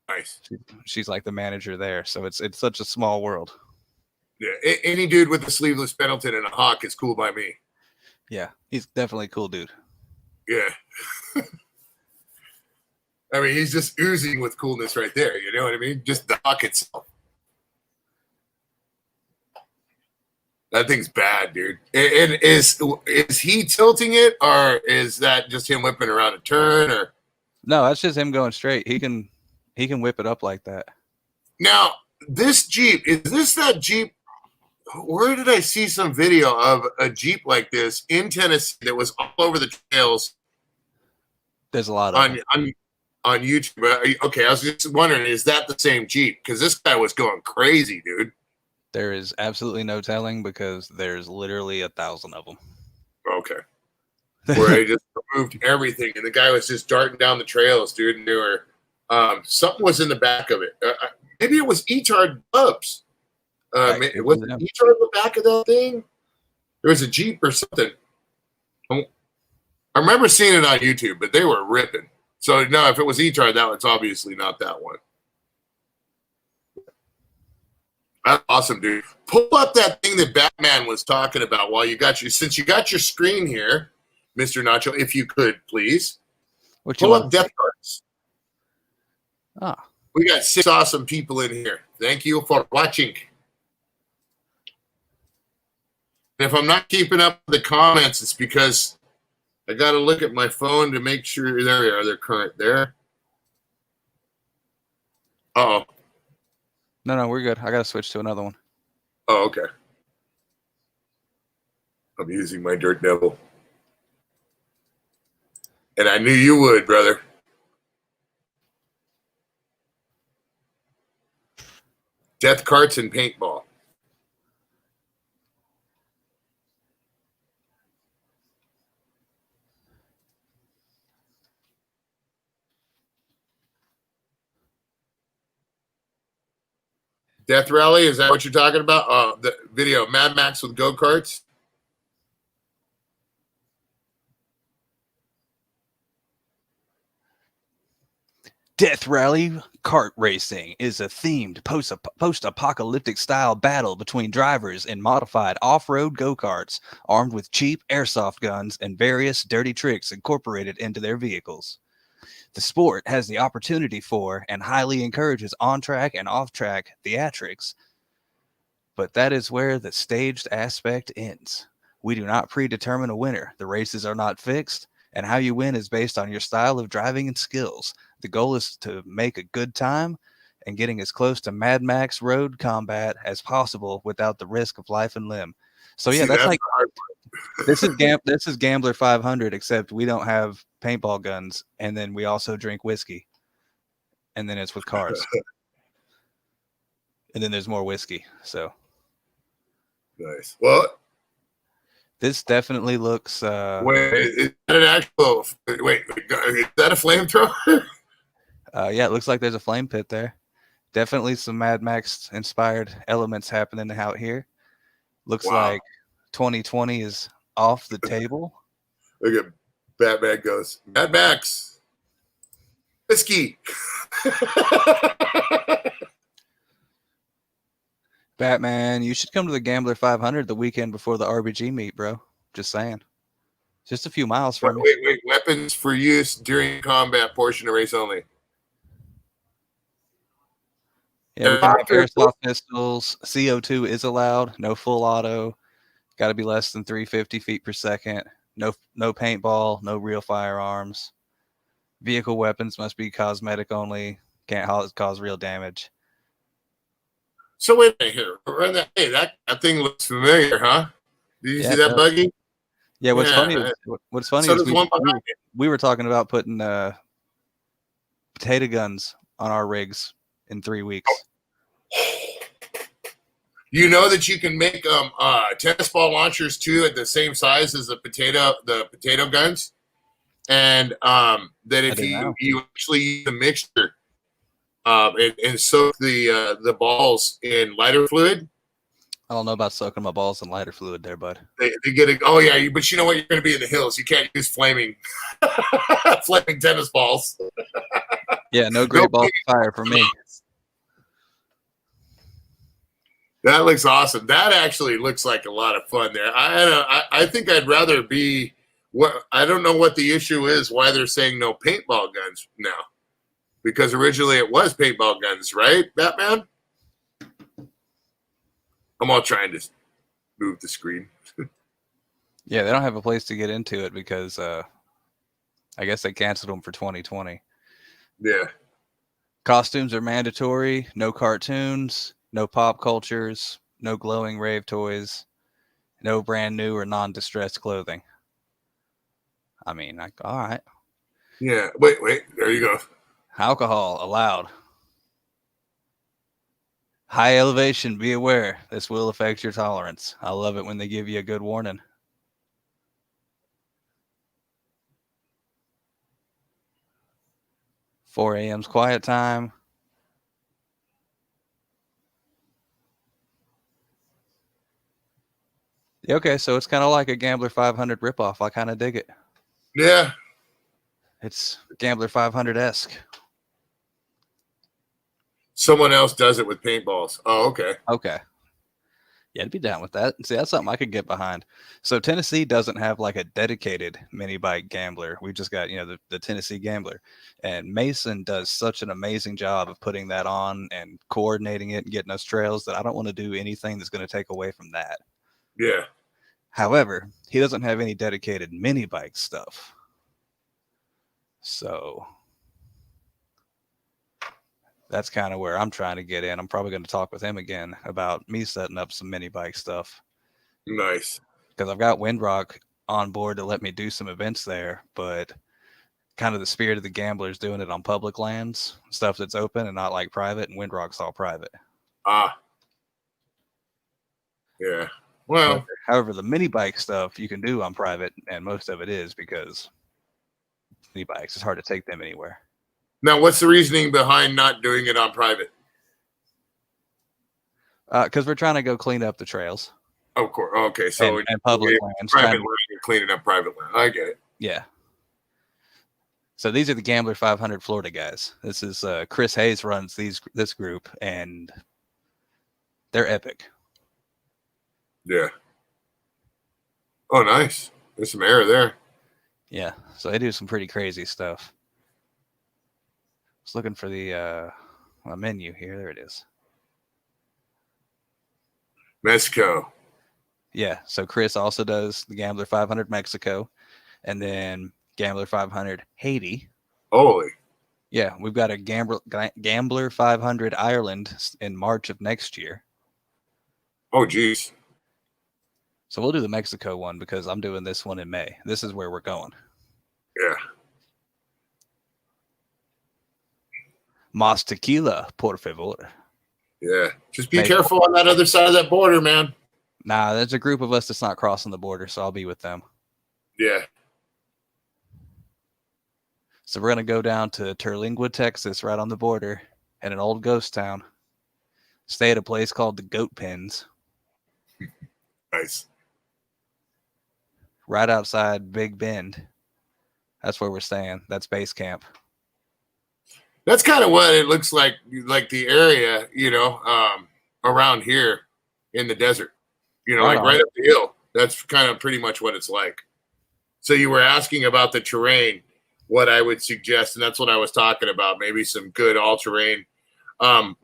Nice. She's like the manager there, so it's such a small world. Yeah, any dude with a sleeveless Pendleton and a hawk is cool by me. Yeah, he's definitely a cool dude. Yeah. I mean, he's just oozing with coolness right there. You know what I mean? Just the hawk itself. That thing's bad, dude. And is he tilting it, or is that just him whipping around a turn? Or No, that's just him going straight. He can whip it up like that. now this Jeep, is this that Jeep? Where did I see some video of a Jeep like this in Tennessee that was all over the trails There's a lot of them. on YouTube? Okay, I was just wondering, is that the same Jeep? Because this guy was going crazy, dude. There is absolutely no telling because there's literally 1,000 of them. Okay. Where I just removed everything, and the guy was just darting down the trails, dude. And they were something was in the back of it. Maybe it was Etard Bubs. It Was was it them. Etard in the back of that thing? There was a Jeep or something. I remember seeing it on YouTube, but they were ripping. So no, if it was Etard, that was obviously not that one. That's awesome, dude. Pull up that thing that Batman was talking about while you got since you got your screen here, Mr. Nacho, if you could, please. What you Pull up want? Death Cards. Ah, We got 6 awesome people in here. Thank you for watching. And if I'm not keeping up with the comments, it's because I got to look at my phone to make sure. There they are. They're current there. Uh-oh. no, we're good. I gotta switch to another one. Oh, okay. I'm using my Dirt Devil. And I knew you would, brother. Death carts and paintball. Death Rally, is that what you're talking about? The video, Mad Max with go-karts? Death Rally Kart Racing is a themed post-apocalyptic style battle between drivers in modified off-road go-karts armed with cheap airsoft guns and various dirty tricks incorporated into their vehicles. The sport has the opportunity for and highly encourages on-track and off-track theatrics, but that is where the staged aspect ends. We do not predetermine a winner. The races are not fixed, and how you win is based on your style of driving and skills. The goal is to make a good time and getting as close to Mad Max road combat as possible without the risk of life and limb. So yeah, See, that's like the hard part. this is Gambler 500, except we don't have paintball guns, and then we also drink whiskey, and then it's with cars, and then there's more whiskey. So Nice. Well, this definitely looks. wait, is that an actual? Wait, is that a flamethrower? Yeah, it looks like there's a flame pit there. Definitely some Mad Max inspired elements happening out here. Looks Wow. like 2020 is off the table. Look at Batman goes, Mad Max. Whiskey. Batman, you should come to the Gambler 500 the weekend before the RBG meet, bro. Just saying. Just a few miles from me. Wait. Weapons for use during combat portion of race only. Yeah, we can have airsoft pistols. CO2 is allowed. No full auto. Got to be less than 350 feet per second. No paintball. No real firearms. Vehicle weapons must be cosmetic only. Can't cause real damage. So wait a minute here. Run that. Hey, that thing looks familiar, huh? Did you Yeah, see it that does. buggy? Yeah, what's Yeah, funny So is there's one behind it. we were talking about putting potato guns on our rigs in 3 weeks. You know that you can make tennis ball launchers too at the same size as the potato guns, and that if you actually use a mixture and soak the balls in lighter fluid. I don't know about soaking my balls in lighter fluid there, bud. They get it. Oh yeah, but you know what? You're going to be in the hills. You can't use flaming tennis balls. Yeah, no great ball of fire for me. That looks awesome. That actually looks like a lot of fun there. I think I'd rather be. I don't know what the issue is. Why they're saying no paintball guns now? Because originally it was paintball guns, right, Batman? I'm all trying to move the screen. Yeah, they don't have a place to get into it because I guess they canceled them for 2020. Yeah. Costumes are mandatory. No cartoons. No pop cultures. No glowing rave toys. No brand new or non-distressed clothing. I mean, all right. Yeah. Wait. There you go. Alcohol allowed. High elevation, be aware. This will affect your tolerance. I love it when they give you a good warning. "4 a.m.'s quiet time." Yeah, okay, so it's kind of like a Gambler 500 ripoff. I kind of dig it. Yeah. It's Gambler 500-esque. Someone else does it with paintballs. Oh, okay. Okay. Yeah, I'd be down with that. See, that's something I could get behind. So Tennessee doesn't have like a dedicated mini bike gambler. We just got, the Tennessee Gambler. And Mason does such an amazing job of putting that on and coordinating it and getting us trails that I don't want to do anything that's going to take away from that. Yeah. However, he doesn't have any dedicated mini bike stuff. So that's kind of where I'm trying to get in. I'm probably going to talk with him again about me setting up some mini bike stuff. Nice. Because I've got Windrock on board to let me do some events there, but kind of the spirit of the Gamblers doing it on public lands, stuff that's open and not like private, and Windrock's all private. Ah. Yeah. Well, however, the mini bike stuff you can do on private, and most of it is because mini bikes, it's hard to take them anywhere. now what's the reasoning behind not doing it on private? Because we're trying to go clean up the trails. Of course. Okay. So and public lands. Private land, you're cleaning up private land. I get it. Yeah. So these are the Gambler 500 Florida guys. This is Chris Hayes runs this group, and they're epic. Yeah. Oh, nice. There's some air there. Yeah. So they do some pretty crazy stuff. I was looking for the menu here. There it is. Mexico. Yeah. So Chris also does the Gambler 500 Mexico, and then Gambler 500 Haiti. Holy. Yeah, we've got a Gambler 500 Ireland in March of next year. Oh, geez. So we'll do the Mexico one because I'm doing this one in May. This is where we're going. Yeah. Mas tequila, por favor. Yeah. Just be careful on that other side of that border, man. Nah, there's a group of us that's not crossing the border, so I'll be with them. Yeah. So we're going to go down to Terlingua, Texas, right on the border, in an old ghost town. Stay at a place called the Goat Pens. Nice. Right outside Big Bend. That's where we're staying. That's base camp. That's kind of what it looks like the area, around here in the desert. Right up the hill. That's kind of pretty much what it's like. So you were asking about the terrain, what I would suggest, and that's what I was talking about, maybe some good all-terrain. I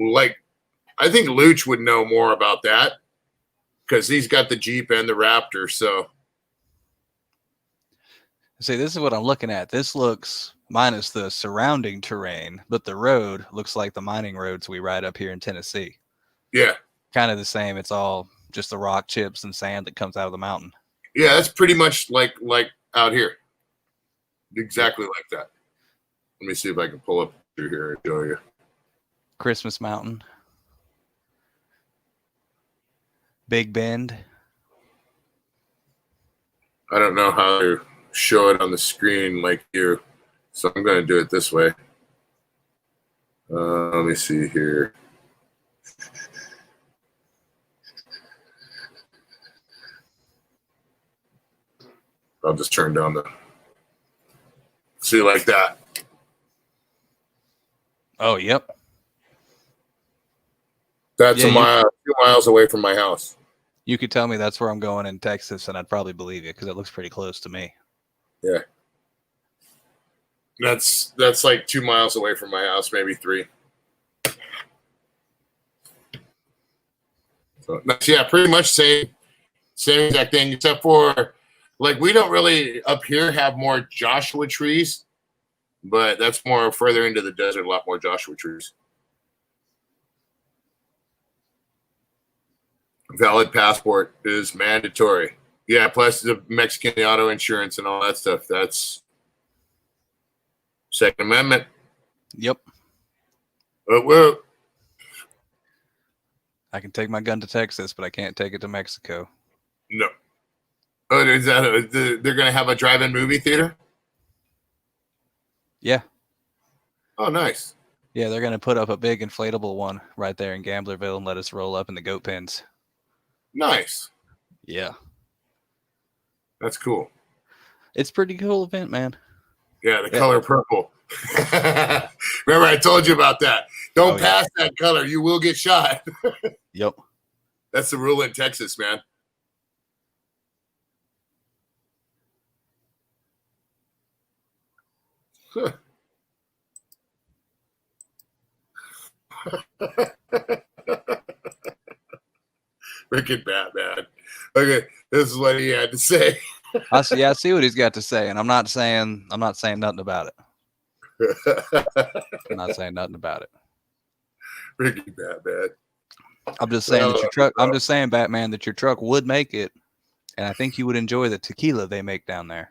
think Luch would know more about that because he's got the Jeep and the Raptor, so. See, this is what I'm looking at. This looks, minus the surrounding terrain, but the road looks like the mining roads we ride up here in Tennessee. Yeah. Kind of the same. It's all just the rock chips and sand that comes out of the mountain. Yeah, that's pretty much like out here. Exactly like that. Let me see if I can pull up through here and show you. Christmas Mountain. Big Bend. I don't know how to show it on the screen like you, so I'm going to do it this way. Let me see here. I'll just turn down the. See, like that. Oh, yep. That's 2 miles away from my house. You could tell me that's where I'm going in Texas, and I'd probably believe you because it looks pretty close to me. Yeah. That's like 2 miles away from my house, maybe 3. So yeah, pretty much same Same exact thing, except for like we don't really up here have more Joshua trees, but that's more further into the desert, a lot more Joshua trees. Valid passport is mandatory. Yeah, plus the Mexican auto insurance and all that stuff. That's Second Amendment. Yep. Well, I can take my gun to Texas, but I can't take it to Mexico. no. Oh, is that they're going to have a drive-in movie theater? Yeah. Oh, nice. Yeah, they're going to put up a big inflatable one right there in Gamblerville and let us roll up in the goat pens. Nice. Yeah. That's cool. It's a pretty cool event, man. Yeah, the color purple. Remember, I told you about that. Don't pass that color. You will get shot. Yep. That's the rule in Texas, man. Huh. Freaking Batman. Okay, this is what he had to say. I see what he's got to say, and I'm not saying nothing about it. I'm not saying nothing about it. Freaking Batman. I'm just saying that your truck. I'm just saying, Batman, that your truck would make it, and I think you would enjoy the tequila they make down there.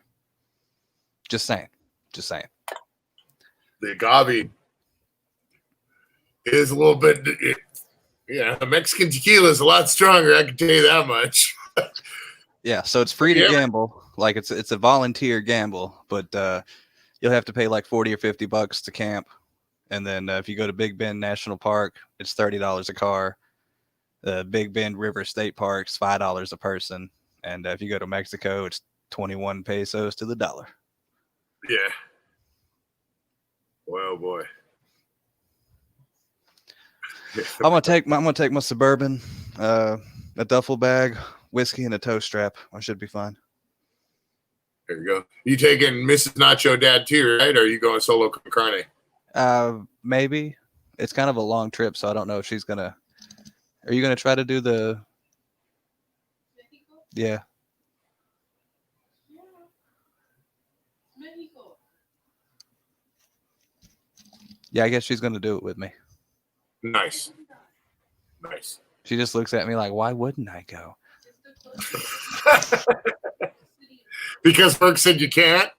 Just saying. Just saying. The agave is a little bit. Yeah, the Mexican tequila is a lot stronger. I can tell you that much. Yeah, so it's free to gamble. Like it's a volunteer gamble, but you'll have to pay like $40 or $50 to camp. And then if you go to Big Bend National Park, it's $30 a car. Big Bend River State Park's $5 a person. And if you go to Mexico, it's 21 pesos to the dollar. Yeah. Well, boy. I'm gonna take my Suburban, a duffel bag, whiskey, and a toe strap. I should be fine. There you go. You taking Mrs. Nacho Dad too, right? Or are you going solo con carne? Maybe. It's kind of a long trip, so I don't know if she's gonna. Are you gonna try to do the? Yeah. Yeah, I guess she's gonna do it with me. Nice. Nice. She just looks at me like, why wouldn't I go? Because Burke said you can't?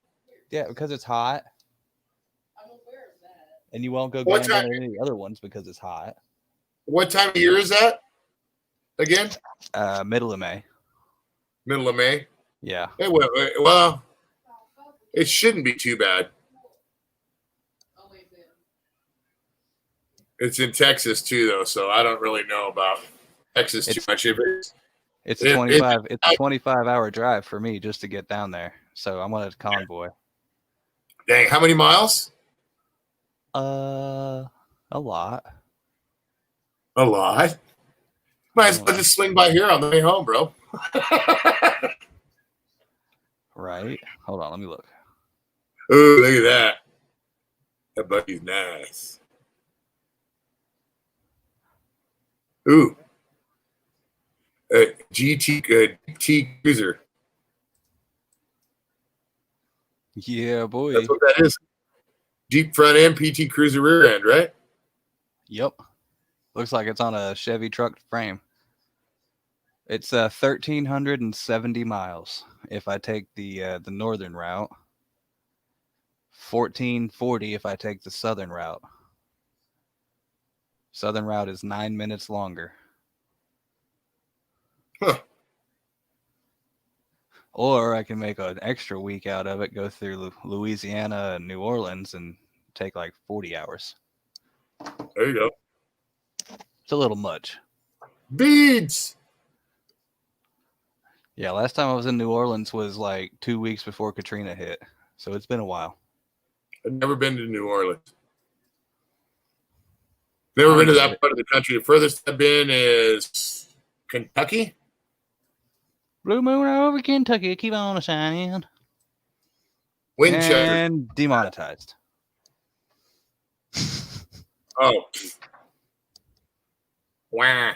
Yeah, because it's hot. I'm aware of that. And you won't go gambling on any other ones because it's hot. What time of year is that? Again? Middle of May. Middle of May? Yeah. Hey, well, it shouldn't be too bad. It's in Texas too, though, so I don't really know about Texas too much. It's a 25-hour drive for me just to get down there. So I'm on a convoy. Dang, how many miles? A lot. A lot? Might as well just swing by here on the way home, bro. Right. Hold on, let me look. Ooh, look at that. That buggy's nice. Ooh. GT Cruiser. Yeah, boy. That's what that is. Jeep front end, PT Cruiser rear end, right? Yep. Looks like it's on a Chevy truck frame. It's 1,370 miles if I take the northern route. 1,440 if I take the southern route. Southern route is 9 minutes longer. Huh. Or I can make an extra week out of it, go through Louisiana and New Orleans and take like 40 hours. There you go. It's a little much. Beads. Yeah, last time I was in New Orleans was like 2 weeks before Katrina hit. So it's been a while. I've never been to New Orleans. Never been to that part of the country. The furthest I've been is Kentucky. Blue moon over Kentucky, keep on shining. Winchester. And demonetized. Oh. Wow.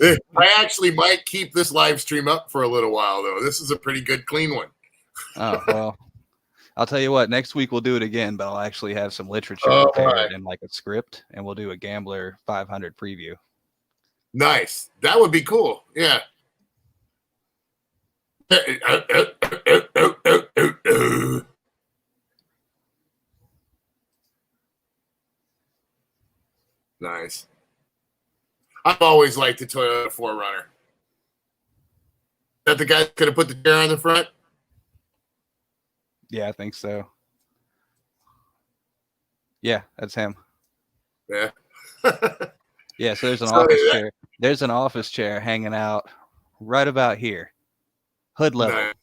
I actually might keep this live stream up for a little while, though. This is a pretty good, clean one. Oh, well, I'll tell you what, next week we'll do it again, but I'll actually have some literature Oh, prepared my. and like a script, and we'll do a Gambler 500 preview. Nice. That would be cool. Yeah. Nice. I've always liked the Toyota 4Runner. Is that the guy that could have put the chair on the front? Yeah, I think so. Yeah, that's him. Yeah. Yeah, so there's an So office that- chair. There's an office chair hanging out right about here. Hood level. Nice.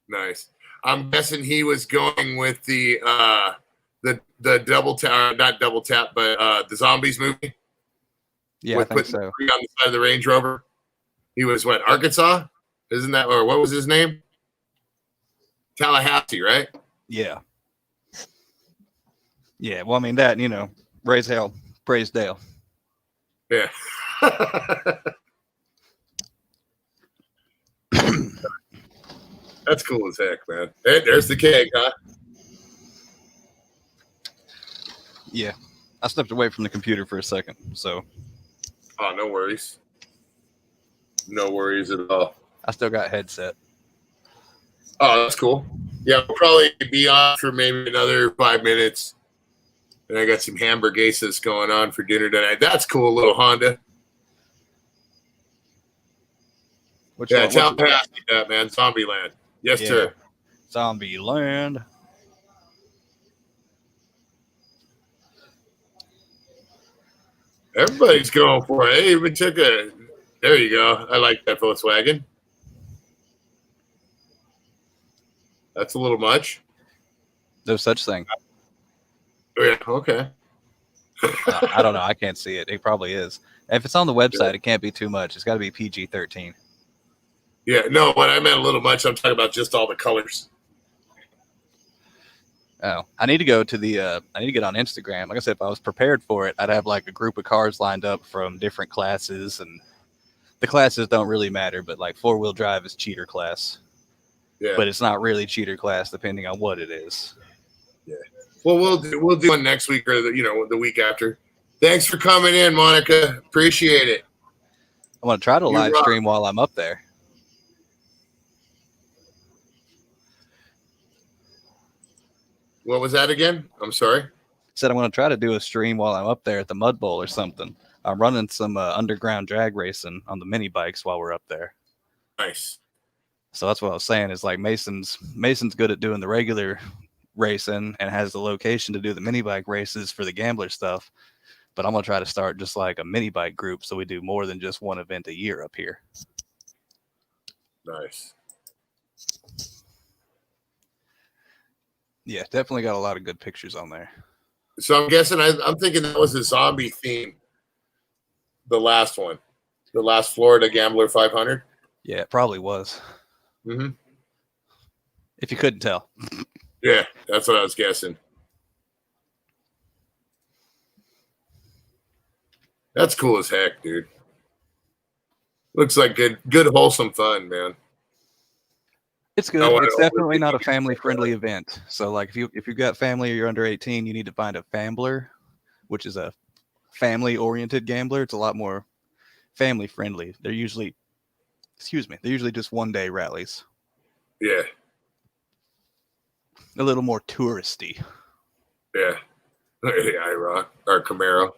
Nice. I'm guessing he was going with the double tap, not double tap, but the Zombies movie. Yeah, I with think putting so. the tree on the side of the Range Rover. He was what, Arkansas? Isn't that, or what was his name? Tallahassee, right? Yeah. Yeah, well, I mean that, you know, raise hell, praise Dale. Yeah. That's cool as heck, man. There's the keg, huh? Yeah. I stepped away from the computer for a second, so Oh, no worries. No worries at all. I still got headset. Oh, that's cool. Yeah, we'll probably be on for maybe another 5 minutes. And I got some hamburguesas going on for dinner tonight. That's cool, little Honda. Which Yeah, one? What's it- Tallahassee, that man. Zombieland. Yes, Yeah. sir. Zombie Land. Everybody's going for it. I even took a. There you go. I like that Volkswagen. That's a little much. No such thing. Oh, yeah. Okay. I don't know. I can't see it. It probably is. If it's on the website, it can't be too much. It's got to be PG-13. Yeah. No, what I meant a little much. I'm talking about just all the colors. Oh, I need to go to the. I need to get on Instagram. Like I said, if I was prepared for it, I'd have like a group of cars lined up from different classes, and the classes don't really matter. But like 4-wheel drive is cheater class, Yeah. but it's not really cheater class depending on what it is. Well, we'll do one next week or the week after. Thanks for coming in, Monica. Appreciate it. I want to try to You live rock. stream while I'm up there. What was that again? I'm sorry. Said I want to try to do a stream while I'm up there at the Mud Bowl or something. I'm running some underground drag racing on the mini bikes while we're up there. Nice. So that's what I was saying is like Mason's good at doing the regular racing and has the location to do the mini bike races for the gambler stuff. But I'm gonna try to start just like a mini bike group so we do more than just one event a year up here. Nice. Yeah, definitely got a lot of good pictures on there. So I'm guessing I'm thinking that was a zombie theme. The last one, the last Florida Gambler 500. Yeah, it probably was. Mm-hmm. If you couldn't tell. Yeah, that's what I was guessing. That's cool as heck, dude. Looks like good wholesome fun, man. It's good. I It's don't definitely really not a think it's family like friendly event. So like if you've got family or you're under 18, you need to find a Fambler, which is a family oriented gambler. It's a lot more family friendly. They're usually just 1-day rallies. Yeah, A little more touristy. yeah. The IROC or Camaro.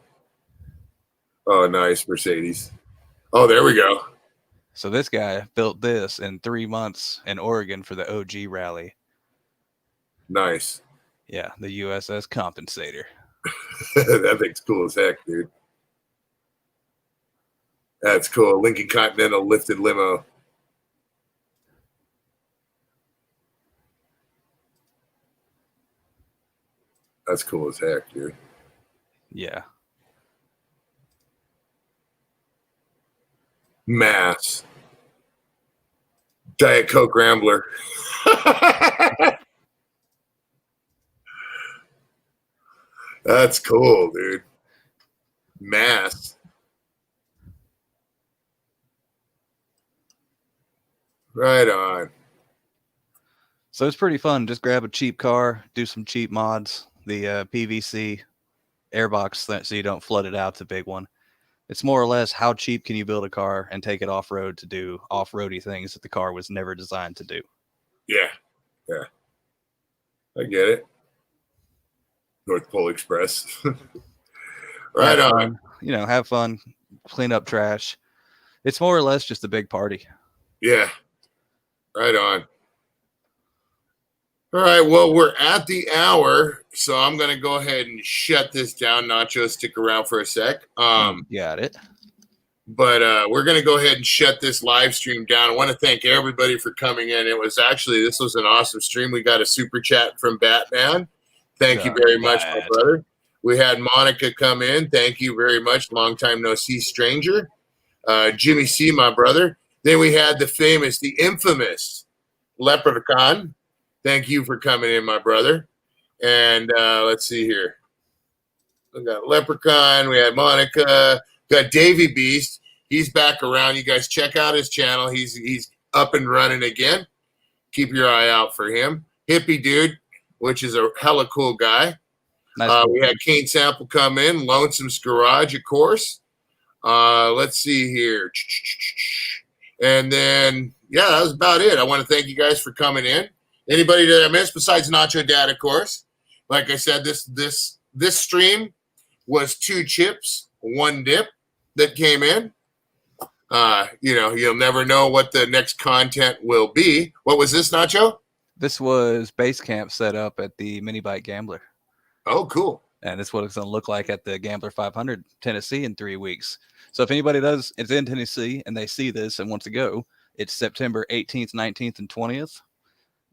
Oh, nice Mercedes. Oh, there we go. So this guy built this in 3 months in Oregon for the OG rally. Nice. Yeah, the USS Compensator. That thing's cool as heck, dude. That's cool. Lincoln Continental lifted limo. That's cool as heck, dude. Yeah. Mass. Diet Coke Rambler. That's cool, dude. Mass. Right on. So it's pretty fun. Just grab a cheap car, do some cheap mods. The PVC airbox, so you don't flood it out. The big one. It's more or less how cheap can you build a car and take it off road to do off roady things that the car was never designed to do. Yeah. Yeah. I get it. North Pole Express. Right Have on. fun, have fun, clean up trash. It's more or less just a big party. Yeah. Right on. All right. Well, we're at the hour, so I'm going to go ahead and shut this down. Nacho, stick around for a sec. Got it. But we're going to go ahead and shut this live stream down. I want to thank everybody for coming in. This was an awesome stream. We got a super chat from Batman. Thank you very much, my brother. We had Monica come in. Thank you very much. Long time no see, stranger. Jimmy C, my brother. Then we had the infamous Leprechaun. Thank you for coming in, my brother. And let's see here. We got Leprechaun. We had Monica. We got Davy Beast. He's back around. You guys check out his channel. He's up and running again. Keep your eye out for him. Hippie Dude, which is a hella cool guy. Nice. We had Kane Sample come in. Lonesome's Garage, of course. Let's see here. And then, yeah, that was about it. I want to thank you guys for coming in. Anybody that I missed besides Nacho Dad, of course. Like I said, this stream was 2 chips, 1 dip that came in. You'll never know what the next content will be. What was this, Nacho? This was base camp set up at the Mini Bike Gambler. Oh, cool. And this is what it's going to look like at the Gambler 500 Tennessee in 3 weeks. So if anybody is in Tennessee and they see this and wants to go, it's September 18th, 19th, and 20th.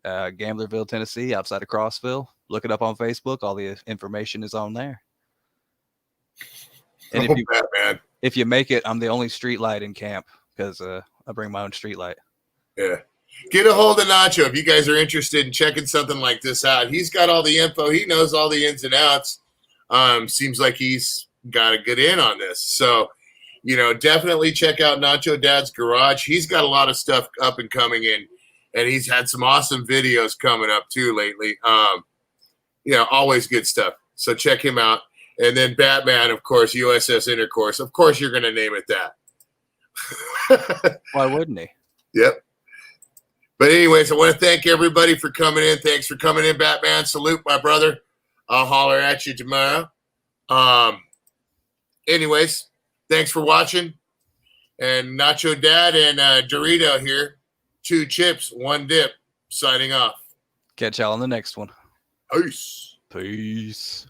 Gamblerville, Tennessee, outside of Crossville. Look it up on Facebook. All the information is on there. And if you make it, I'm the only street light in camp because I bring my own street light. Yeah. Get a hold of Nacho if you guys are interested in checking something like this out. He's got all the info. He knows all the ins and outs. Seems like he's got a good in on this. So, definitely check out Nacho Dad's Garage. He's got a lot of stuff up and coming in. And he's had some awesome videos coming up too lately. Always good stuff. So check him out. And then Batman, of course, USS Intercourse. Of course, you're going to name it that. Why wouldn't he? Yep. But anyways, I want to thank everybody for coming in. Thanks for coming in, Batman. Salute, my brother. I'll holler at you tomorrow. Anyways, thanks for watching. And Nacho Dad and Dorito here. 2 chips, 1 dip. Signing off. Catch y'all on the next one. Peace. Peace.